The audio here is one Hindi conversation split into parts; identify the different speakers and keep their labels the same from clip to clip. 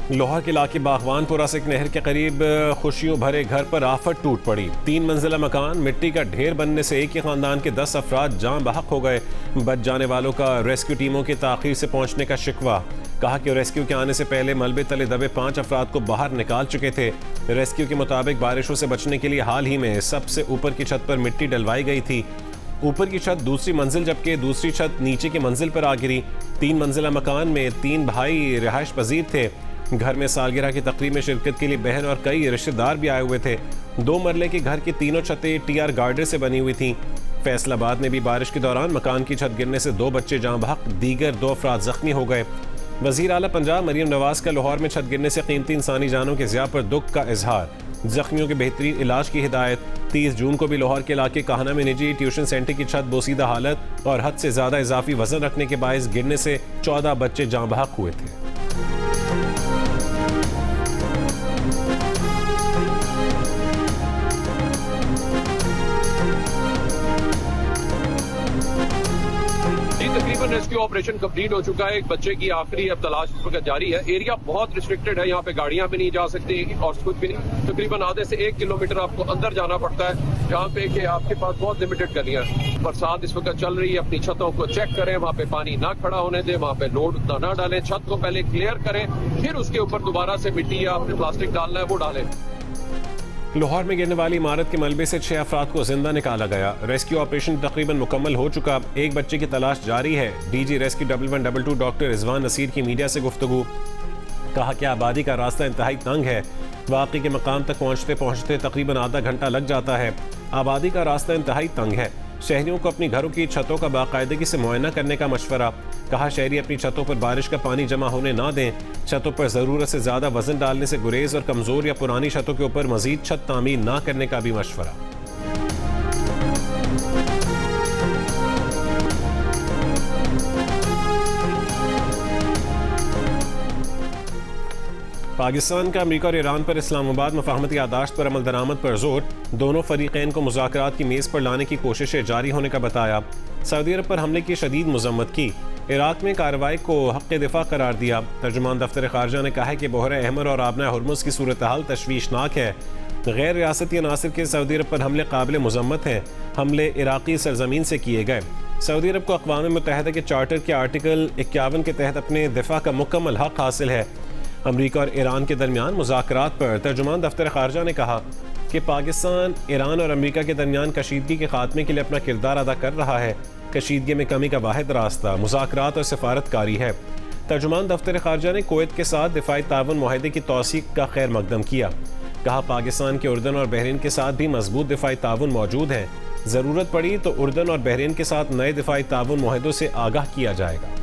Speaker 1: लाहौर के इलाके बागवानपुरा से एक नहर के करीब खुशियों भरे घर पर आफत टूट पड़ी। 3 मंजिला मकान मिट्टी का ढेर बनने से एक ही खानदान के 10 अफराद जान बहक हो गए। बच जाने वालों का रेस्क्यू टीमों के ताखीर से पहुंचने का शिकवा। कहा कि रेस्क्यू के आने से पहले मलबे तले दबे 5 अफराद को बाहर निकाल चुके थे। रेस्क्यू के मुताबिक बारिशों से बचने के लिए हाल ही में सबसे ऊपर की छत पर मिट्टी डलवाई गई थी। ऊपर की छत दूसरी मंजिल जबकि दूसरी छत नीचे की मंजिल पर आ गिरी। 3 मंजिला मकान में 3 भाई रिहाइश पजीर थे। घर में सालगिरह की तकरीब में शिरकत के लिए बहन और कई रिश्तेदार भी आए हुए थे। 2 मरले के घर की तीनों छतें टीआर गार्डर से बनी हुई थीं। फैसलाबाद में भी बारिश के दौरान मकान की छत गिरने से 2 बच्चे जाँ बहक, दीगर 2 अफराद जख्मी हो गए। वजीर आला पंजाब मरियम नवाज का लाहौर में छत गिरने से कीमती इंसानी जानों के ज़िया पर दुख का इजहार। जख्मियों के बेहतरीन इलाज की हिदायत। 30 जून को भी लाहौर के इलाके काहना में निजी ट्यूशन सेंटर की छत बोसीदा हालत और हद से ज़्यादा इजाफी वजन रखने के बायस गिरने से 14 बच्चे जाँ बहक हुए थे।
Speaker 2: तकरीबन रेस्क्यू ऑपरेशन कंप्लीट हो चुका है। एक बच्चे की आखिरी अब तलाश इस वक्त जारी है। एरिया बहुत रिस्ट्रिक्टेड है, यहाँ पे गाड़ियां भी नहीं जा सकती और कुछ भी नहीं। तकरीबन आधे से 1 किलोमीटर आपको अंदर जाना पड़ता है, जहाँ पे कि आपके पास बहुत लिमिटेड गलियां हैं। बरसात इस वक्त चल रही है, अपनी छतों को चेक करें, वहाँ पे पानी ना खड़ा होने दें, वहाँ पे लोड उतना ना डालें। छत को पहले क्लियर करें, फिर उसके ऊपर दोबारा से मिट्टी या अपने प्लास्टिक डालना है वो डालें।
Speaker 1: लाहौर में गिरने वाली इमारत के मलबे से 6 अफराद को जिंदा निकाला गया। रेस्क्यू ऑपरेशन तकरीबन मुकम्मल हो चुका। एक बच्चे की तलाश जारी है। DG rescue 1122 doctor Rizwan Naseer की मीडिया से गुफ्तगू। कहा कि आबादी का रास्ता इंतहाई तंग है। वाक़ई के मकाम तक पहुँचते पहुँचते तकरीबन आधा घंटा लग जाता है। आबादी का रास्ता इंतहाई तंग है। शहरियों को अपनी घरों की छतों का बाकायदगी से मुआयना करने का मशवरा। कहा शहरी अपनी छतों पर बारिश का पानी जमा होने ना दें। छतों पर ज़रूरत से ज़्यादा वजन डालने से गुरेज और कमज़ोर या पुरानी छतों के ऊपर मजीद छत तामीर ना करने का भी मशवरा। पाकिस्तान का अमेरिका और ईरान पर इस्लामाबाद मफाहमती यादाश्त पर अमल दरामद पर जोर। दोनों फरीकैन को मुज़ाकरात की मेज़ पर लाने की कोशिशें जारी होने का बताया। सऊदी अरब पर हमले की शदीद मज़म्मत की। इराक में कार्रवाई को हक़ दिफा करार दिया। तर्जुमान दफ्तर ख़ारजा ने कहा है कि बहर अहमर और आबना हुर्मुज़ की सूरत हाल तशवीशनाक है। गैर रियासती अनासर के सऊदी अरब पर हमले काबिल मज़म्मत हैं। हमले इराक़ी सरजमीन से किए गए। सऊदी अरब को अक़वाम मुत्तहिदा के चार्टर के आर्टिकल 51 के तहत अपने दिफा का मुकम्मल हक़ हासिल है। अमरीका और ईरान के दरमियान मुज़ाकरात पर तर्जुमान दफ्तर ख़ारजा ने कहा कि पाकिस्तान ईरान और अमरीका के दरमियान कशीदगी के खात्मे के लिए अपना किरदार अदा कर रहा है। कशीदगी में कमी का वाहिद रास्ता मुज़ाकरात और सिफारतकारी है। तर्जुमान दफ्तर ख़ारजा ने कुवैत के साथ दिफाई ताउन मुआहदे की तौसीक़ का खैर मकदम किया। कहा पाकिस्तान के उर्दन और बहरीन के साथ भी मजबूत दिफाई ताउन मौजूद है। ज़रूरत पड़ी तो उर्दन और बहरीन के साथ नए दिफाई ताउन मुआहदों से आगाह किया जाएगा।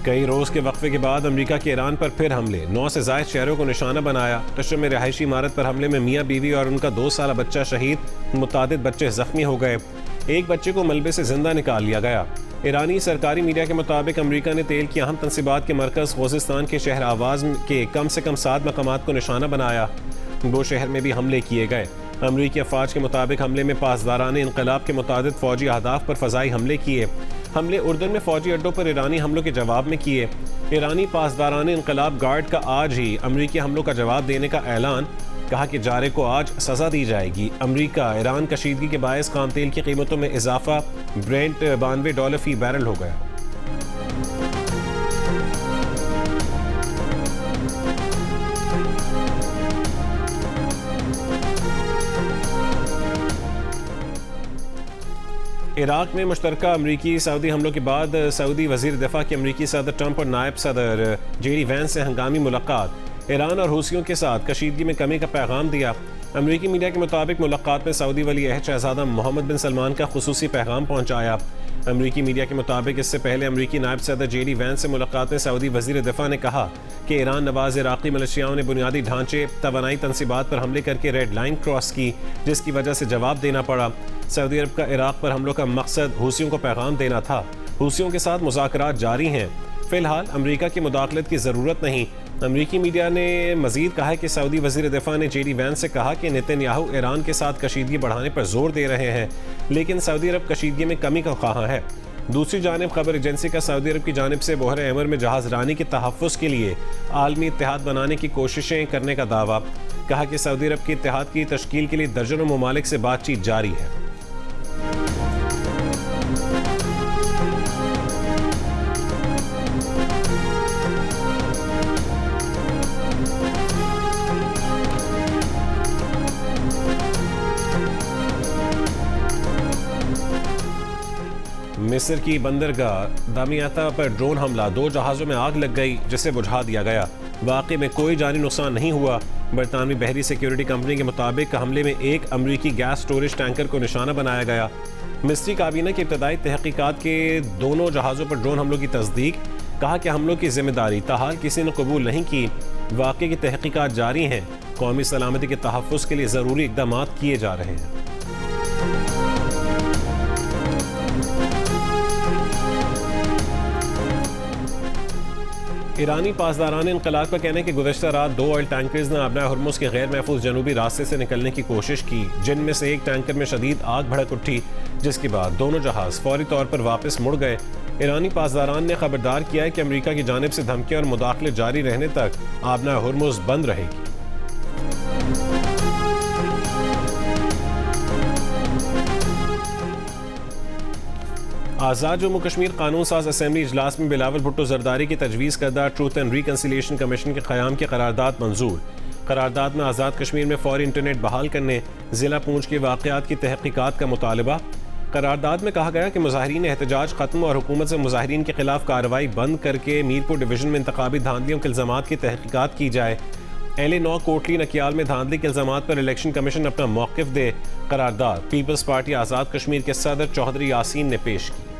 Speaker 1: कई रोज़ के वक्फे के बाद अमेरिका के ईरान पर फिर हमले। 9 से ज़ायद शहरों को निशाना बनाया। तशर में रिहायशी इमारत पर हमले में मियाँ बीवी और उनका 2 साला बच्चा शहीद, मुतादिद बच्चे जख्मी हो गए। एक बच्चे को मलबे से जिंदा निकाल लिया गया। ईरानी सरकारी मीडिया के मुताबिक अमेरिका ने तेल की अहम तनसीबात के मरकज़ खुज़िस्तान के शहर आवाज़ के कम से कम 7 मकामात को निशाना बनाया। वो शहर में भी हमले किए गए। अमरीकी अफवाज के मुताबिक हमले में पासदारान इनकलाब के मुतादिद फ़ौजी अहदाफ पर फ़ज़ाई हमले किए। हमले उर्दन में फ़ौजी अड्डों पर ईरानी हमलों के जवाब में किए। ईरानी पासदारान इनकलाब गार्ड का आज ही अमरीकी हमलों का जवाब देने का ऐलान। कहा कि जारे को आज सज़ा दी जाएगी। अमरीका ईरान कशीदगी के बायस खाम तेल की कीमतों में इजाफा। ब्रेंट $92 फी बैरल हो गया। इराक में मुश्तरका अमरीकी सऊदी हमलों के बाद सऊदी वज़ीर दिफा की अमरीकी सदर ट्रंप और नायब सदर जेडी वैंस से हंगामी मुलाकात। ईरान और हूसियों के साथ कशीदगी में कमी का पैगाम दिया। अमरीकी मीडिया के मुताबिक मुलाकात में सऊदी वली अहद शहजादा मोहम्मद बिन सलमान का खुसूसी पैगाम पहुँचाया। अमरीकी मीडिया के मुताबिक इससे पहले अमरीकी नायब सदर जेडी वैंस से मुलाकात में सऊदी वज़ीर दिफा ने कहा कि ईरान नवाज इराक़ी मिलिशियाओं ने बुनियादी ढांचे तवानाई तनसीबात पर हमले करके रेड लाइन क्रॉस की, जिसकी वजह से जवाब देना पड़ा। सऊदी अरब का इराक़ पर हमलों का मकसद हूसियों को पैगाम देना था। हूसियों के साथ मुज़ाकरात जारी हैं। फिलहाल अमरीका की मुदाखलत की ज़रूरत नहीं। अमरीकी मीडिया ने मजीद कहा है कि सऊदी वज़ीर दिफा ने JD वैंस से कहा कि नेतन्याहू ईरान के साथ कशीदगी बढ़ाने पर जोर दे रहे हैं, लेकिन सऊदी अरब कशीदगी में कमी का ख्वाह है। दूसरी जानिब खबर एजेंसी का सऊदी अरब की जानिब से बहर अमर में जहाज रानी के तहफ़्फ़ुज़ के लिए आलमी इत्तेहाद बनाने की कोशिशें करने का दावा। कहा कि सऊदी अरब के इत्तेहाद की तश्कील के लिए दर्जनों ममालिक से बातचीत जारी है। मिस्र की बंदरगाह दामियाता पर ड्रोन हमला, 2 जहाज़ों में आग लग गई जिसे बुझा दिया गया। वाक़े में कोई जानी नुकसान नहीं हुआ। बरतानवी बहरी सिक्योरिटी कंपनी के मुताबिक हमले में एक अमरीकी गैस स्टोरेज टैंकर को निशाना बनाया गया। मिस्री काबीना की इब्तदाई तहकीकात के दोनों जहाज़ों पर ड्रोन हमलों की तस्दीक। कहा कि हमलों की जिम्मेदारी ताहाल किसी ने कबूल नहीं की। वाक़े की तहकीकात जारी हैं। कौमी सलामती के तहफ़्फ़ुज़ के लिए ज़रूरी इक़दाम किए जा रहे हैं। ईरानी पासदारान इनकलाब का कहना है कि गुज़श्ता रात 2 ऑयल टैंकर्स ने आबना हुर्मुज़ के गैर महफूज जनूबी रास्ते से निकलने की कोशिश की, जिनमें से एक टैंकर में शदीद आग भड़क उठी, जिसके बाद दोनों जहाज़ फौरी तौर पर वापस मुड़ गए। ईरानी पासदारान ने खबरदार किया है कि अमरीका की जानिब से धमकियाँ और मुदाखलत जारी रहने तक आबना हुर्मुज़ बंद रहेगी। आज़ाद जम्मू कश्मीर कानून साज असेंबली इजलास में बिलावल भुट्टो जरदारी की तजवीज़ करदा ट्रूथ एंड रिकन्सिलिएशन कमीशन के क़याम की करारदाद मंजूर। करारदाद में आज़ाद कश्मीर में फौरी इंटरनेट बहाल करने, ज़िला पूंछ के वाक़यात की तहक़ीक़ात का मुतालबा। करारदाद में कहा गया कि मुज़ाहिरीन एहतजाज ख़त्म और हुकूमत से मुज़ाहिरीन के खिलाफ कार्रवाई बंद करके मीरपुर डिवीज़न में इंतखाबी धांधलियों के इल्ज़ामात की तहक़ीक़ात की जाए। LA9 कोटली नकियाल में धांधली के इल्ज़ामात पर इलेक्शन कमीशन अपना मौक़िफ़ दे। करारदाद पीपल्स पार्टी आज़ाद कश्मीर के सदर चौधरी यासीन ने पेश की।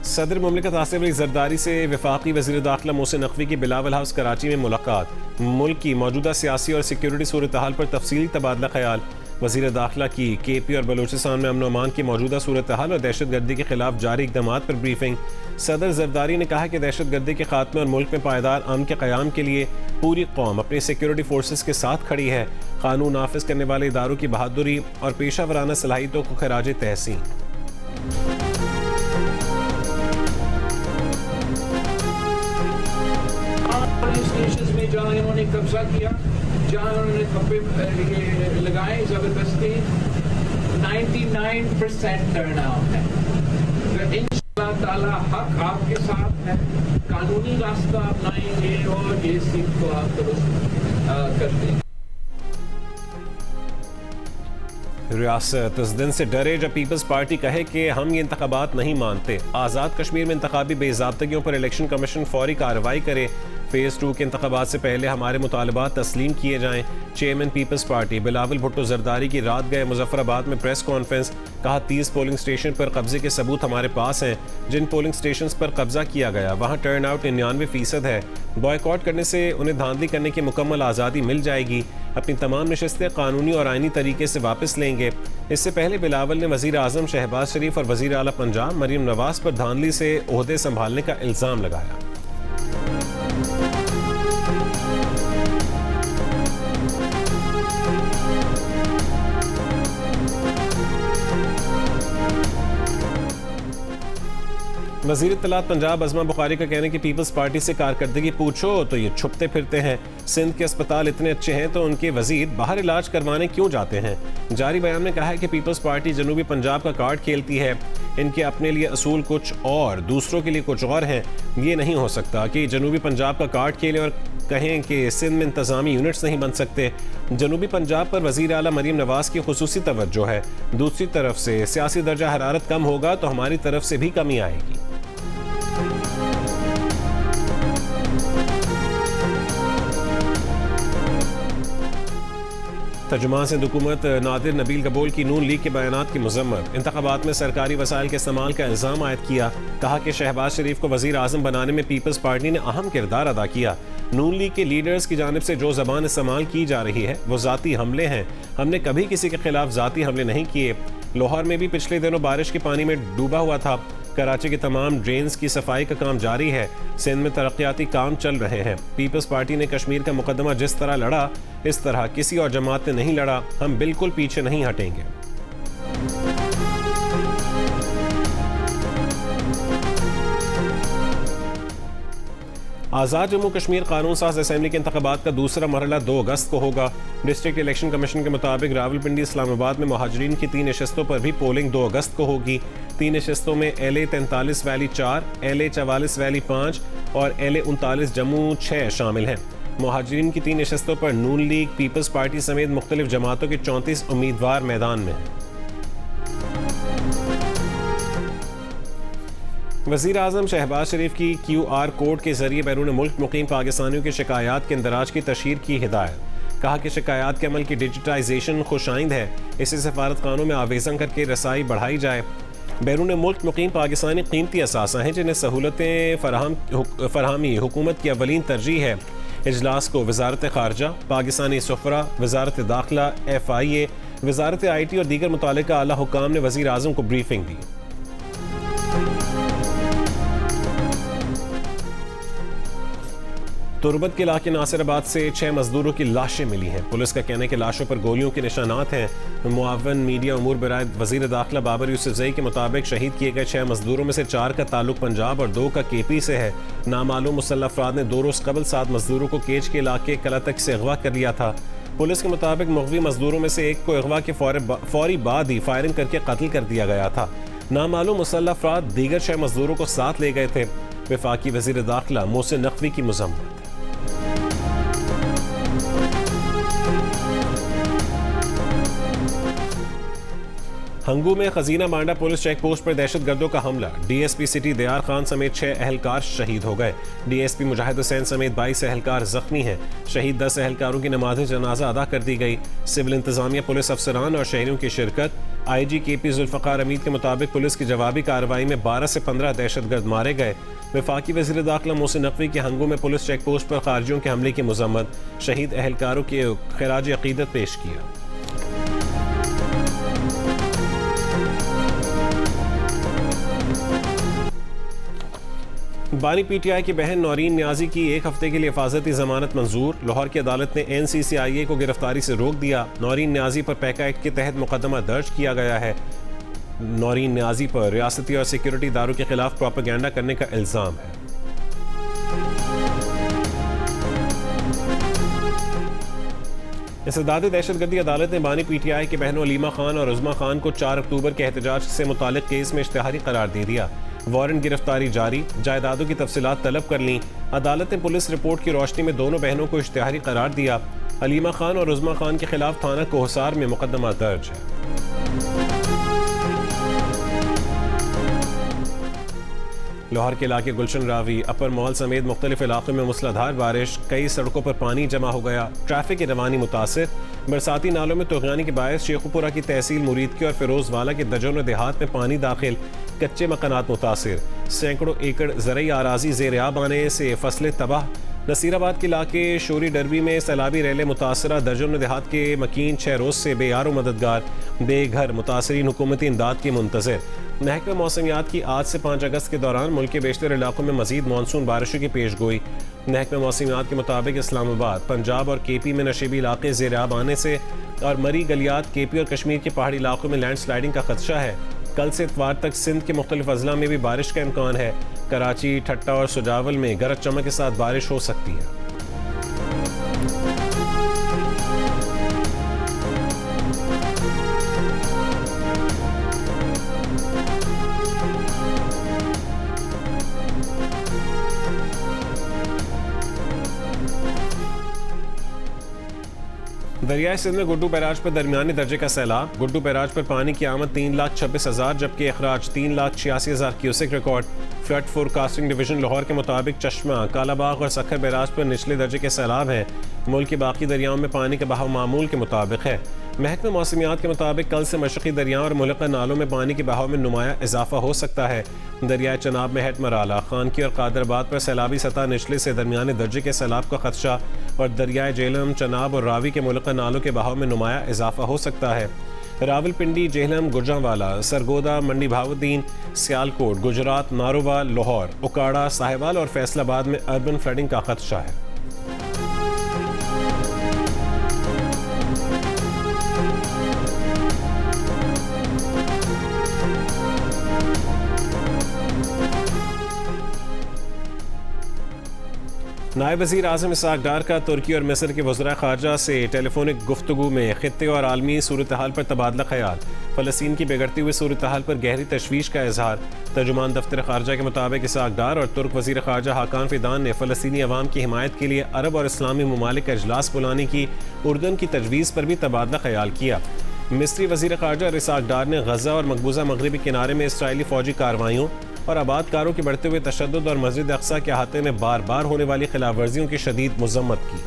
Speaker 1: सदर मुमलिकत आसिफ अली जरदारी से वफाकी वज़ीर दाखिला मोहसिन नकवी की बिलावल हाउस कराची में मुलाकात। मुल्क की मौजूदा सियासी और सिक्योरिटी सूरत हाल पर तफसीली तबादला ख्याल। वज़ीर दाखिला की KP और बलूचिस्तान में अमन अमान की मौजूदा सूरत हाल और दहशत गर्दी के खिलाफ जारी इक़दाम पर ब्रीफिंग। सदर जरदारी ने कहा कि दहशत गर्दी के खात्मे और मुल्क में पायदार अमन के क़याम के लिए पूरी कौम अपनी सिक्योरिटी फोर्सेस के साथ खड़ी है। कानून नाफिज करने वाले इदारों की बहादुरी और पेशा वराना सलाहियतों को खराज तहसीन।
Speaker 3: में जहाँ इन्होंने कब्जा किया, जहाँ उन्होंने खप्पे लगाए जबरदस्ती, 99% टर्नआउट है। तो इंशाअल्लाह ताला हक आपके साथ है, कानूनी रास्ता अपनाएंगे और ये सीट को आप दुरुस्त कर देंगे।
Speaker 1: रियासत इस दिन से डरे जब पीपल्स पार्टी कहे कि हम ये इंतखाबात नहीं मानते। आज़ाद कश्मीर में इंतखाबी बेज़ाब्तगियों पर इलेक्शन कमीशन फौरी कार्रवाई करे। फेज़ 2 के इंतखाबात से पहले हमारे मुतालबात तस्लीम किए जाएं। चेयरमैन पीपल्स पार्टी बिलावल भुट्टो जरदारी की रात गए मुजफ्फराबाद में प्रेस कॉन्फ्रेंस। कहा 30 पोलिंग स्टेशन पर कब्जे के सबूत हमारे पास हैं। जिन पोलिंग स्टेशन पर कब्जा किया गया वहाँ टर्न आउट 99% है। बॉयकॉट करने से उन्हें धांधली करने की मुकम्मल आज़ादी मिल जाएगी। अपनी तमाम नशस्तें कानूनी और आइनी तरीके से वापस लेंगे। इससे पहले बिलावल ने वज़ीर आज़म शहबाज शरीफ और वज़ीर आला पंजाब मरीम नवाज पर धांधली से ओहदे संभालने का इल्ज़ाम लगाया। वज़ीर इत्तलात पंजाब अज़मा बुखारी का कहना है कि पीपल्स पार्टी से कारकर्दगी पूछो तो ये छुपते फिरते हैं। सिंध के अस्पताल इतने अच्छे हैं तो उनके वज़ीर बाहर इलाज करवाने क्यों जाते हैं। जारी बयान में कहा है कि पीपल्स पार्टी जनूबी पंजाब का कार्ड खेलती है। इनके अपने लिए असूल कुछ और दूसरों के लिए कुछ और हैं। ये नहीं हो सकता कि जनूबी पंजाब का कार्ड खेलें और कहें कि सिंध में इंतज़ामी यूनिट्स नहीं बन सकते। जनूबी पंजाब पर वज़ीर आला मरीम नवाज की खुसूसी तवज्जो है। दूसरी तरफ से सियासी दर्जा हरारत कम होगा तो हमारी तरफ से भी कमी आएगी। तर्जुमान सिंध हुकूमत नादिर नबील कबूल की नून लीग के बयानात की मजम्मत। इंतखाबात में सरकारी वसाइल के इस्तेमाल का इल्ज़ाम आयद किया। कहा कि शहबाज शरीफ को वज़ीर आज़म बनाने में पीपल्स पार्टी ने अहम किरदार अदा किया। नून लीग के लीडर्स की जानिब से जो ज़बान इस्तेमाल की जा रही है वो ज़ाती हमले हैं। हमने कभी किसी के खिलाफ ज़ाती हमले नहीं किए। लाहौर में भी पिछले दिनों बारिश के पानी में डूबा हुआ था। कराची के तमाम ड्रेन्स की सफाई का काम जारी है। सिंध में तरक्याती काम चल रहे हैं। पीपल्स पार्टी ने कश्मीर का मुकदमा जिस तरह लड़ा इस तरह किसी और जमात ने नहीं लड़ा। हम बिल्कुल पीछे नहीं हटेंगे। आज़ाद जम्मू कश्मीर कानून साज असेंबली के इंतखाबात का दूसरा मरहला 2 अगस्त को होगा। डिस्ट्रिक्ट इलेक्शन कमीशन के मुताबिक रावलपिंडी इस्लामाबाद में मुहाजिरीन की 3 नशस्तों पर भी पोलिंग 2 अगस्त को होगी। 3 नशस्तों में LA 43 वैली 4, LA 44 वैली 5 और LA 39 जम्मू 6 शामिल हैं। मुहाजिरीन की 3 नशस्तों पर नून लीग, पीपल्स पार्टी समेत मुख्तलिफ जमातों के 34 उम्मीदवार मैदान में हैं। वज़ीर आज़म शहबाज शरीफ की QR कोड के जरिए बैरून मुल्क मुकीम पाकिस्तानियों की शिकायत के इंदराज की तशहीर की हिदायत। कहा कि शिकायत के अमल की डिजिटाइजेशन खुशाइंद है। इसे सफारत खानों में आवेज़न करके रसाई बढ़ाई जाए। बैरून मुल्क मुकीम पाकिस्तानी कीमती असासा हैं जिन्हें सहूलतें फराहमी हुकूमत की अवलीन तरजीह है। इजलास को वजारत खारजा, पाकिस्तानी सफरा, वजारत दाखिला, FIA, वजारत IT और दीगर मुतालिका आला हुकाम ने वज़ीर आज़म को ब्रीफिंग दी। तुरबत के इलाके नासिराबाद से 6 मजदूरों की लाशें मिली हैं। पुलिस का कहना है कि लाशों पर गोलियों के निशानात हैं। मुआवन मीडिया उमूर बराए वज़ीर दाखिला बाबर यूसुफजई के मुताबिक शहीद किए गए 6 मजदूरों में से 4 का ताल्लुक पंजाब और 2 का KP से है। नामालूम मुसल्लह अफराद ने 2 रोज़ कबल 7 मजदूरों को केज के इलाके कलातक से अगवा कर लिया था। पुलिस के मुताबिक मुग़वी मजदूरों में से एक को अगवा के फौरी बाद ही फायरिंग करके कत्ल कर दिया गया था। नामालूम मुसल्लह अफराद दीगर 6 मजदूरों को साथ ले गए थे। वफाकी वज़ीर दाखिला मोहसिन नकवी की मज़म्मत। हंगू में खजीना मांडा पुलिस चेक पोस्ट पर दहशत गर्दों का हमला। DSP सिटी दयार खान समेत 6 अहलकार शहीद हो गए। DSP मुजाहिद हुसैन समेत 22 अहलकार जख्मी हैं। शहीद 10 अहलकारों की नमाज जनाजा अदा कर दी गई। सिविल इंतजामिया, पुलिस अफसरान और शहरियों की शिरकत। IG KP जुल्फ़कार हमीद के मुताबिक पुलिस की जवाबी कार्रवाई में 12 से 15 दहशतगर्द मारे गए। वफाकी वज़ीर दाखिला मोहसिन नकवी के हंगू में पुलिस चेक पोस्ट पर खारजियों के हमले की मज़म्मत। शहीद अहलकारों के खिराज अकीदत पेश किया। बानी PTI की बहन नौरीन न्याजी की 1 हफ्ते के लिए हिफाजती जमानत मंजूर। लाहौर की अदालत ने NCCIA को गिरफ्तारी से रोक दिया। नौरीन न्याजी पर पैका एक्ट के तहत मुकदमा दर्ज किया गया है। नौरीन न्याजी पर रियासती और सिक्योरिटी इदारों के खिलाफ प्रोपेगेंडा करने का इल्ज़ाम है। इस्तेदाद दहशतगर्दी अदालत ने बानी PTI की बहनों अलीमा खान और उज़मा खान को 4 अक्टूबर के एहतजाज से मुतालिक केस में इश्तिहारी करार दे दिया। वारंट गिरफ्तारी जारी, जायदादों की तफसीलात तलब कर लीं। अदालत ने पुलिस रिपोर्ट की रोशनी में दोनों बहनों को इश्तिहारी करार दिया। अलीमा खान और उज़मा खान के खिलाफ थाना कोहसार में मुकदमा दर्ज है। लाहौर के इलाके गुलशन रावी, अपर मॉल समेत मुख्तलिफ इलाकों में मूसलाधार बारिश। कई सड़कों पर पानी जमा हो गया। ट्रैफिक की रवानी मुतासिर। बरसाती नालों में तूफ़ानी के बायस शेखुपुरा की तहसील मुरीदकी और फिरोजवाला के दर्जनों देहात में पानी दाखिल। कच्चे मकानात मुतासिर। सैकड़ों एकड़ ज़रई आराजी ज़ेर आब आने से फसलें तबाह। नसीराबाद के इलाके शोरी डरबी में सैलाबी रैले मुतासरा। दर्जनों देहात के मकीन 6 रोज़ से बेयारो मददगार बेघर। मुतासरीन हुकूमती इमदाद की मुंतज़िर। महकमा मौसमियात की आज से 5 अगस्त के दौरान मुल्क के बेशतर इलाकों में मजीद मानसून बारिशों की पेश गोई। महकमा मौसमियात के मुताबिक इस्लामाबाद, पंजाब और KP में नशीबी इलाके ज़ेर आब आने से और मरी गलियात KP और कश्मीर के पहाड़ी इलाकों में लैंड स्लाइडिंग का खदशा है। कल से इतवार तक सिंध के मुख्तलिफ अजला में भी बारिश का इम्कान है। कराची, ठट्टा और सुजावल में गरज चमक के साथ बारिश हो सकती है। दरियाई सिंध में गुड्डू बैराज पर दरमियानी दर्जे का सैलाब। गुड्डू बैराज पर पानी की आमद 3,26,000 जबकि अखराज 3,86,000 cusec record. Flood forecasting division Lahore के मुताबिक चश्मा, कालाबाग और सखर बैराज पर निचले दर्जे के सैलाब हैं। मुल्क के बाकी दरियाओं में पानी का बहाव मामूल के मुताबिक है। महकमे मौसमियात के मुताबिक कल से मशरक़ी दरियाओं और मुल्का नालों में पानी के बहाव में नुमाया इजाफा हो सकता है। दरियाए चनाब में हेड मराला, खानकी और कादराबाद पर सैलाबी सतह निचले से दरमियाने दर्जे के सैलाब का खदशा और दरियाए जेहलम, चनाब और रावी के मुल्का नालों के बहाव में नुमाया इजाफा हो सकता है। रावलपिंडी, जेहलम, गुजरांवाला, सरगोदा, मंडी भावुद्दीन, सियालकोट, गुजरात, नारोवाल, लाहौर, उकाड़ा, साहिवाल और फैसलाबाद में अर्बन फ्लडिंग का खदशा है। नायब वज़ीर आज़म इसहाक़ डार का तुर्की और मिस्र के वज़रा ख़ारजा से टेलीफोनिक गुफ्तगू में ख़ित्ते और आलमी सूरत हाल पर तबादला ख़याल। फ़लस्तीन की बिगड़ती हुई सूरत हाल पर गहरी तशवीश का इजहार। तर्जुमान दफ्तर ख़ारजा के मुताबिक इसहाक़ डार और तुर्क वज़ीर ख़ारजा हाकान फ़िदान ने फ़लस्तीनी अवाम की हिमायत के लिए अरब और इस्लामी ममालिक का इजलास बुलाने की उर्दन की तजवीज़ पर भी तबादला ख़याल किया। मिस्री वज़ीर ख़ारजा इसहाक़ डार ने गज़ा और मकबूजा मगरबी किनारे में इसराइली फ़ौजी कार्रवाइयों और आबादकारों के बढ़ते हुए तशद्दुद और मस्जिद अक्सा के अहाते में बार बार होने वाली खिलाफ वर्जियों की शदीद मज़म्मत की।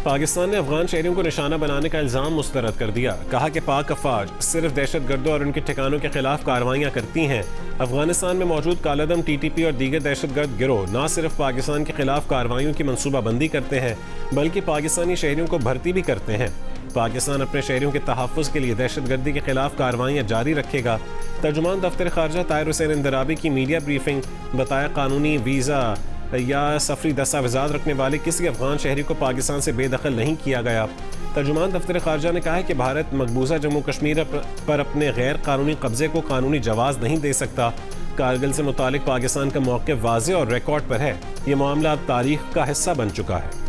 Speaker 1: पाकिस्तान ने अफगान शहरियों को निशाना बनाने का इल्ज़ाम मुस्तरद कर दिया। कहा कि पाक अफवाज सिर्फ दहशतगर्दों और उनके ठिकानों के खिलाफ कार्रवाइयाँ करती हैं। अफगानिस्तान में मौजूद कालादम, TTP और दीगर दहशतगर्द गिरोह न सिर्फ पाकिस्तान के खिलाफ कार्रवाइयों की मनसूबाबंदी करते हैं बल्कि पाकिस्तानी शहरियों को भर्ती भी करते हैं। पाकिस्तान अपने शहरियों के तहफ़्फ़ुज़ के लिए दहशतगर्दी के खिलाफ कार्रवाइयाँ जारी रखेगा। तर्जुमान दफ्तर ख़ारजा ताहिर हुसैन इंदराबी की मीडिया ब्रीफिंग। बताया कानूनी वीज़ा या सफरी दस्तावेज़ात रखने वाले किसी अफगान शहरी को पाकिस्तान से बेदखल नहीं किया गया। तर्जुमान दफ्तर ख़ारजा ने कहा है कि भारत मकबूजा जम्मू कश्मीर पर अपने गैर कानूनी कब्जे को कानूनी जवाज़ नहीं दे सकता। कारगिल से मुतालिक पाकिस्तान का मौक़िफ़ वाज़े और रिकॉर्ड पर है। ये मामला अब तारीख़ का हिस्सा बन चुका है।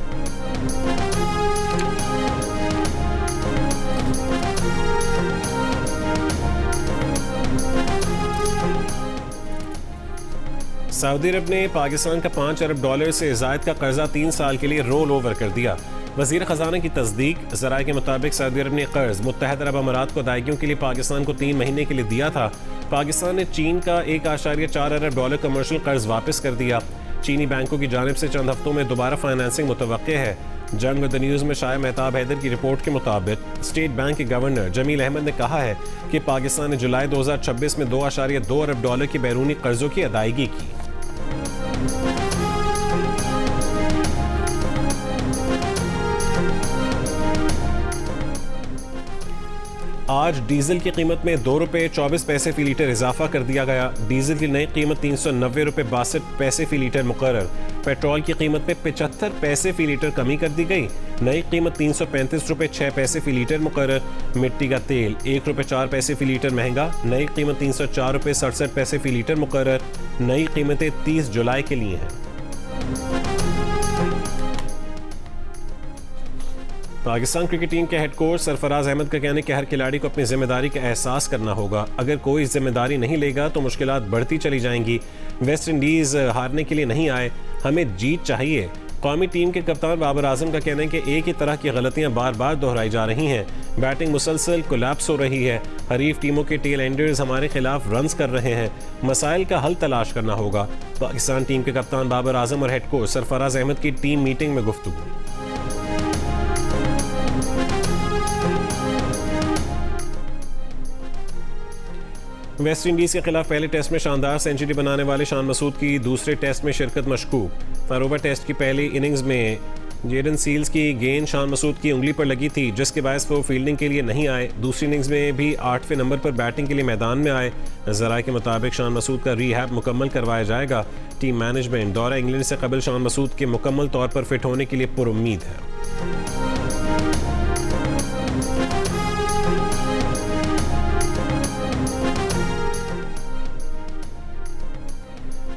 Speaker 1: सऊदी अरब ने पाकिस्तान का $5 अरब से ज़ायद का कर्जा 3 साल के लिए रोल ओवर कर दिया। वज़ीर ख़जाना की तस्दीक। ज़राए के मुताबिक सऊदी अरब ने कर्ज मुत्तहदा अरब अमारात को अदायगियों के लिए पाकिस्तान को 3 महीने के लिए दिया था। पाकिस्तान ने चीन का $1.4 अरब कमर्शियल कर्ज वापस कर दिया। चीनी बैंकों की जानिब से चंद हफ्तों में दोबारा फाइनेंसिंग मुतवक्के है। जंग विद द न्यूज़ में शाया मेहताब हैदर की रिपोर्ट के मुताबिक स्टेट बैंक के गवर्नर जमील अहमद ने कहा है कि पाकिस्तान ने जुलाई 2026 में $2.2 अरब की बैरूनी कर्जों की अदायगी की। आज डीजल की कीमत में ₹2.24 फी लीटर इजाफा कर दिया गया। डीजल की नई कीमत ₹390.62 फी लीटर मुकर्रर। पेट्रोल की कीमत में 75 पैसे फी लीटर कमी कर दी गई। नई कीमत ₹335.06 फी लीटर मुकर्रर। मिट्टी का तेल ₹1.04 फी लीटर महंगा। नई कीमत ₹304.67 फी लीटर मुकर्रर। नई कीमतें 30 जुलाई के लिए हैं। पाकिस्तान क्रिकेट टीम के हेड कोच सरफराज अहमद का कहना है कि हर खिलाड़ी को अपनी जिम्मेदारी का एहसास करना होगा। अगर कोई जिम्मेदारी नहीं लेगा तो मुश्किलात बढ़ती चली जाएंगी। वेस्ट इंडीज़ हारने के लिए नहीं आए, हमें जीत चाहिए। कौमी टीम के कप्तान बाबर आजम का कहना है कि एक ही तरह की गलतियां बार बार दोहराई जा रही हैं। बैटिंग मुसलसल कोलैप्स हो रही है। हरीफ टीमों के टेल एंडर्स हमारे खिलाफ रन्स कर रहे हैं। मसाइल का हल तलाश करना होगा। पाकिस्तान टीम के कप्तान बाबर आजम और हेड कोच सरफराज अहमद की टीम मीटिंग में गुफ्तगू। वेस्ट इंडीज़ के खिलाफ पहले टेस्ट में शानदार सेंचुरी बनाने वाले शान मसूद की दूसरे टेस्ट में शिरकत मशकूक। फरोवर टेस्ट की पहली इनिंग्स में जेडन सील्स की गेंद शान मसूद की उंगली पर लगी थी, जिसके बायस वो फील्डिंग के लिए नहीं आए। दूसरी इनिंग्स में भी 8वें नंबर पर बैटिंग के लिए मैदान में आए। ज़राए के मुताबिक शान मसूद का रीहैब मुकम्मल करवाया जाएगा। टीम मैनेजमेंट दौरा इंग्लैंड से कबल शान मसूद के मुकम्मल तौर पर फिट होने के लिए पुरुम्मीद है।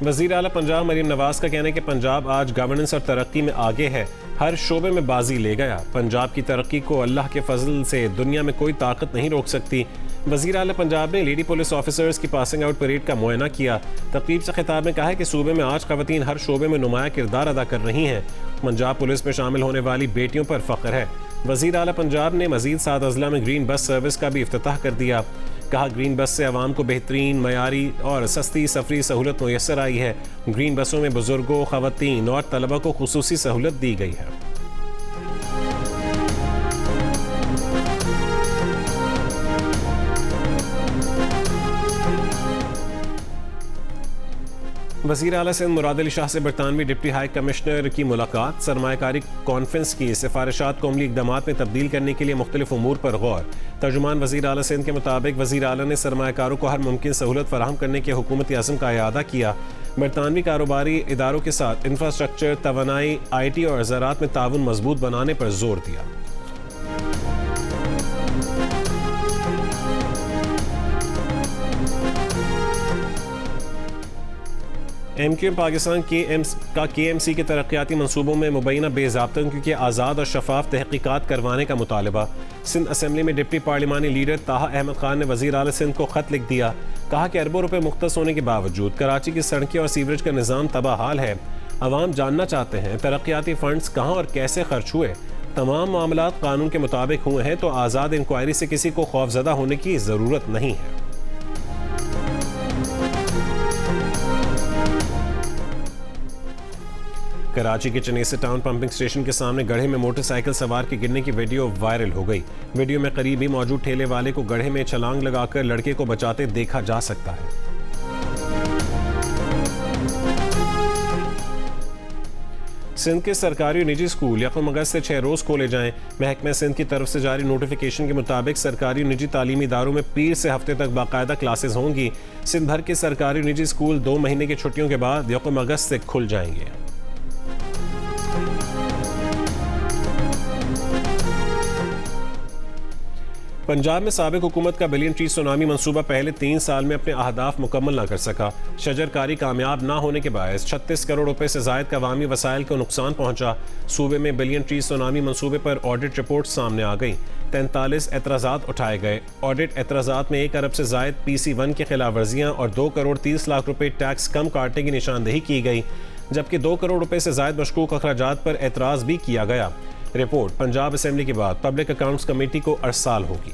Speaker 1: वज़ीर आला पंजाब मरीम नवाज का कहना है कि पंजाब आज गवर्नेंस और तरक्की में आगे है, हर शोबे में बाजी ले गया। पंजाब की तरक्की को अल्लाह के फजल से दुनिया में कोई ताकत नहीं रोक सकती। वज़ीर आला पंजाब ने लेडी पुलिस ऑफिसर्स की पासिंग आउट परेड का मुआयना किया। तकरीब से खिताब में कहा है कि सूबे में आज ख़वातीन हर शोबे में नुमाया किरदार अदा कर रही हैं। पंजाब पुलिस में शामिल होने वाली बेटियों पर फ़ख्र है। वज़ीर आला पंजाब ने मज़ीद 7 अज़ला में ग्रीन बस सर्विस का भी इफ्तिताह कर दिया। कहा, ग्रीन बस से आवाम को बेहतरीन, मयारी और सस्ती सफरी सहूलत मुयस्सर आई है। ग्रीन बसों में बुजुर्गों, ख़वातीन और तलबा को खुसूसी सहूलत दी गई है। वज़ीर आला सिंध मुराद अली शाह से बरतानवी डिप्टी हाई कमिश्नर की मुलाकात। सरमायाकारी कॉन्फ्रेंस की सिफारिशात को अमली इक़दामात में तब्दील करने के लिए मुख्तलिफ उमूर पर गौर। तर्जुमान वज़ीर आला सिंध के मुताबिक वज़ीर आला ने सरमायाकारों को हर मुमकिन सहूलत फराहम करने के हुकूमती अज़्म का इआदा किया। बरतानवी कारोबारी इदारों के साथ इंफ्रास्ट्रक्चर, तवानाई, IT और ज़राअत में ताउन मजबूत बनाने पर जोर दिया। MQM पाकिस्तान KMC के तरक्याती मनसूबों में मुबैना बेज़ाब्तगी के आज़ाद और शफाफ तहकीकात करवाने का मुतालबा। सिंध असम्बली में डिप्टी पार्लिमानी लीडर ताहा अहमद खान ने वज़ीर आला सिंध को ख़त लिख दिया। कहा कि अरबों रुपए मुख्तस होने के बावजूद कराची की सड़कें और सीवरेज का निज़ाम तबाह हाल है। अवाम जानना चाहते हैं तरक्याती फ़ंड्स कहाँ और कैसे खर्च हुए। तमाम मामलात कानून के मुताबिक हुए हैं तो आज़ाद इंक्वायरी से किसी को खौफजदा होने की ज़रूरत नहीं है। कराची के चनेसर टाउन पंपिंग स्टेशन के सामने गड्ढे में मोटरसाइकिल सवार के गिरने की वीडियो वायरल हो गई। वीडियो में करीब ही मौजूद ठेले वाले को गड्ढे में छलांग लगाकर लड़के को बचाते देखा जा सकता है। सिंध के सरकारी और निजी स्कूल 1 अगस्त से 6 रोज खोले जाएं। महकमा सिंध की तरफ से जारी नोटिफिकेशन के मुताबिक सरकारी और निजी तालीमी इदारों में पीर से हफ्ते तक बाकायदा क्लासेस होंगी। सिंध भर के सरकारी और निजी स्कूल 2 महीने की छुट्टियों के बाद 1 अगस्त से खुल जाएंगे। पंजाब में साबिक हुकूमत का बिलियन ट्री सुनामी मंसूबा पहले 3 साल में अपने अहदाफ मुकम्मल न कर सका। शजरकारी कामयाब न होने के बायस 36 करोड़ रुपए से जायद का अवामी वसाइल को नुकसान पहुंचा। सूबे में बिलियन ट्री सुनामी मंसूबे पर ऑडिट रिपोर्ट सामने आ गई। 43 एतराज़ात उठाए गए। ऑडिट एतराज़ात में 1 अरब से जायद PC1 की खिलाफ वर्जियाँ और 2 करोड़ 30 लाख रुपए टैक्स कम काटने की निशानदेही की गई, जबकि 2 करोड़ रुपए से जायद मशकूक अखराजात पर एतराज़ भी किया गया। रिपोर्ट पंजाब असेंबली के बाद पब्लिक अकाउंट्स कमेटी को अरसाल होगी।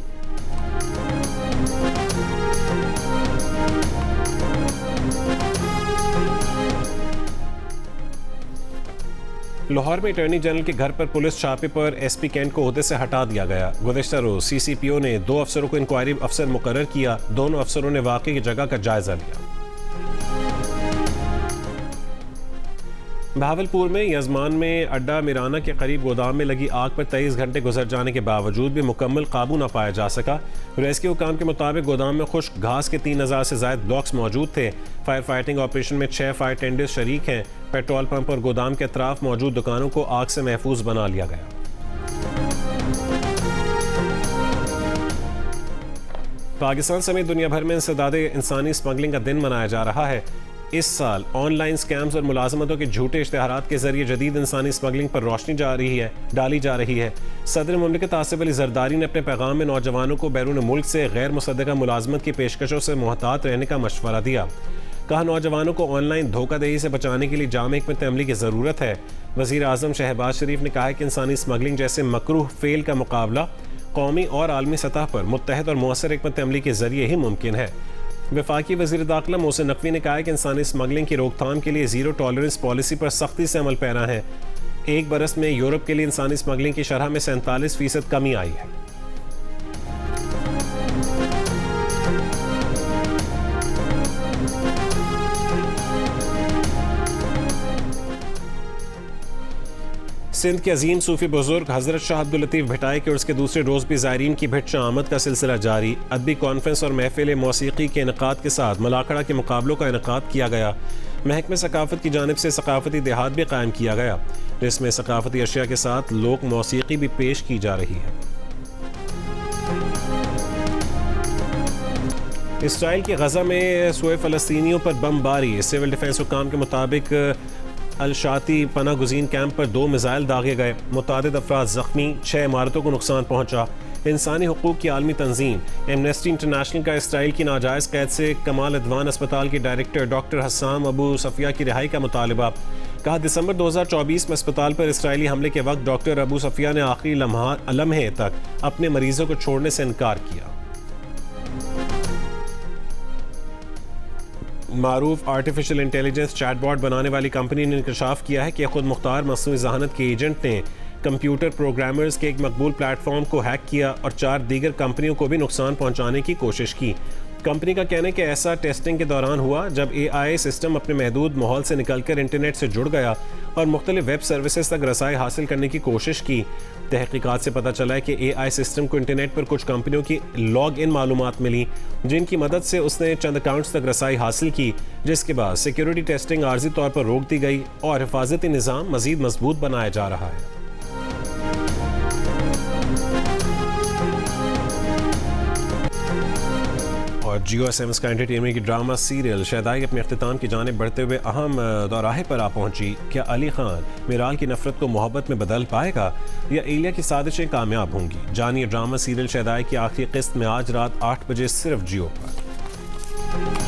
Speaker 1: लाहौर में अटॉर्नी जनरल के घर पर पुलिस छापे पर SP कैंट को ओहदे से हटा दिया गया। गुज़िश्ता रोज CCPO ने 2 अफसरों को इंक्वायरी अफसर मुकर्रर किया। दोनों अफसरों ने वाक़े की जगह का जायजा लिया। बहावलपुर में यजमान में अड्डा मिराना के करीब गोदाम में लगी आग पर 23 घंटे गुजर जाने के बावजूद भी मुकम्मल काबू न पाया जा सका। रेस्क्यू हुकाम के मुताबिक गोदाम में खुश्क घास के 3000 से जायद ब्लॉक्स मौजूद थे। फायर फाइटिंग ऑपरेशन में 6 फायर टेंडर्स शरीक हैं। पेट्रोल पंप और गोदाम के अतराफ मौजूद दुकानों को आग से महफूज बना लिया गया। पाकिस्तान समेत दुनिया भर में इंसदादे इंसानी स्मगलिंग का दिन मनाया जा रहा है। इस साल ऑनलाइन स्कैम्स और मुलाजमतों के झूठे इश्तिहारात के जरिए जदीद इंसानी स्मगलिंग पर रोशनी डाली जा रही है। सदर मुमलिकत आसिफ अली जरदारी ने अपने पैगाम में नौजवानों को बैरून मुल्क से गैर मुसद्दका मुलाजमत की पेशकशों से मुहतात रहने का मशवरा दिया। कहा, नौजवानों को ऑनलाइन धोखाधड़ी से बचाने के लिए जामे हिकमत अमली की ज़रूरत है। वज़ीर आज़म शहबाज शरीफ ने कहा है कि इंसानी स्मगलिंग जैसे मकरूह फेल का मुकाबला कौमी और आलमी सतह पर मुत्तहद और मौसर हिकमत अमली के जरिए ही मुमकिन है। वफाकी वज़ीर दाखिला मोहसिन नकवी ने कहा है कि इंसानी स्मगलिंग की रोकथाम के लिए ज़ीरो टॉलरेंस पॉलिसी पर सख्ती से अमल पैरा है। 1 बरस में यूरोप के लिए इंसानी स्मगलिंग की शरह में 47% कमी आई है। सिंध के अजीम सूफी बुजुर्ग हजरत शाह अब्दुल लतीफ़ भिटाई के उसके दूसरे रोज़ भी ज़ायरीन की भिट आमद का सिलसिला जारी। अदबी कॉन्फ्रेंस और महफिल मौसीकी के इनकाद के साथ मलाकड़ा के मुकाबलों का इनकाद किया गया। महकमे सकाफ़त की जानिब से सकाफ़ती देहात भी कायम किया गया, जिसमें सकाफ़ती अशिया के साथ लोक मौसीकी भी पेश की जा रही है। इसराइल की गज़ा में सोए फ़लस्तीनियों पर बमबारी। सिविल डिफेंस हुकाम के मुताबिक अल-शाती पनाह गुज़ीन कैंप पर 2 मिसाइल दागे गए। मुतादिद अफराद ज़ख्मी, 6 इमारतों को नुकसान पहुंचा। इंसानी हुकूक की आलमी तंजीम एमनेस्टी इंटरनेशनल का इसराइल की नाजायज़ कैद से कमाल अदवान अस्पताल के डायरेक्टर डॉक्टर हस्साम अबू सफिया की रिहाई का मुतालबा। कहा, दिसंबर 2024 में अस्पताल पर इसराइली हमले के वक्त डॉक्टर अबू सफिया ने आखिरी लम्हे तक अपने मरीजों को छोड़ने से इनकार किया। मारूफ आर्टिफिशियल इंटेलिजेंस चैटबॉट बनाने वाली कंपनी ने इंकशाफ किया है कि खुद मुख्तार मसनूई जहानत के एजेंट ने कंप्यूटर प्रोग्रामर्स के एक मकबूल प्लेटफॉर्म को हैक किया और 4 दीगर कंपनियों को भी नुकसान पहुंचाने की कोशिश की। कंपनी का कहना है कि ऐसा टेस्टिंग के दौरान हुआ जब AI सिस्टम अपने महदूद माहौल से निकलकर इंटरनेट से जुड़ गया और मुख्तलिफ वेब सर्विसेज तक रसाई हासिल करने की कोशिश की। तहकीकात से पता चला है कि AI सिस्टम को इंटरनेट पर कुछ कंपनियों की लॉग इन मालूमात मिली, जिनकी मदद से उसने चंद अकाउंट्स तक रसाई हासिल की, जिसके बाद सिक्योरिटी टेस्टिंग आर्जी तौर पर रोक दी गई और हिफाजती निज़ाम मजीद मजबूत बनाया जा रहा है। और जियो SMS का एंटरटेनमेंट की ड्रामा सीरियल शहदाई अपने अख्तिताम की जानिब बढ़ते हुए अहम दौराहे पर आ पहुंची। क्या अली खान मीराल की नफरत को मोहब्बत में बदल पाएगा या एलिया की साजिशें कामयाब होंगी? जानिए ड्रामा सीरियल शहदाई की आखिरी किस्त में आज रात 8 बजे सिर्फ जियो पर।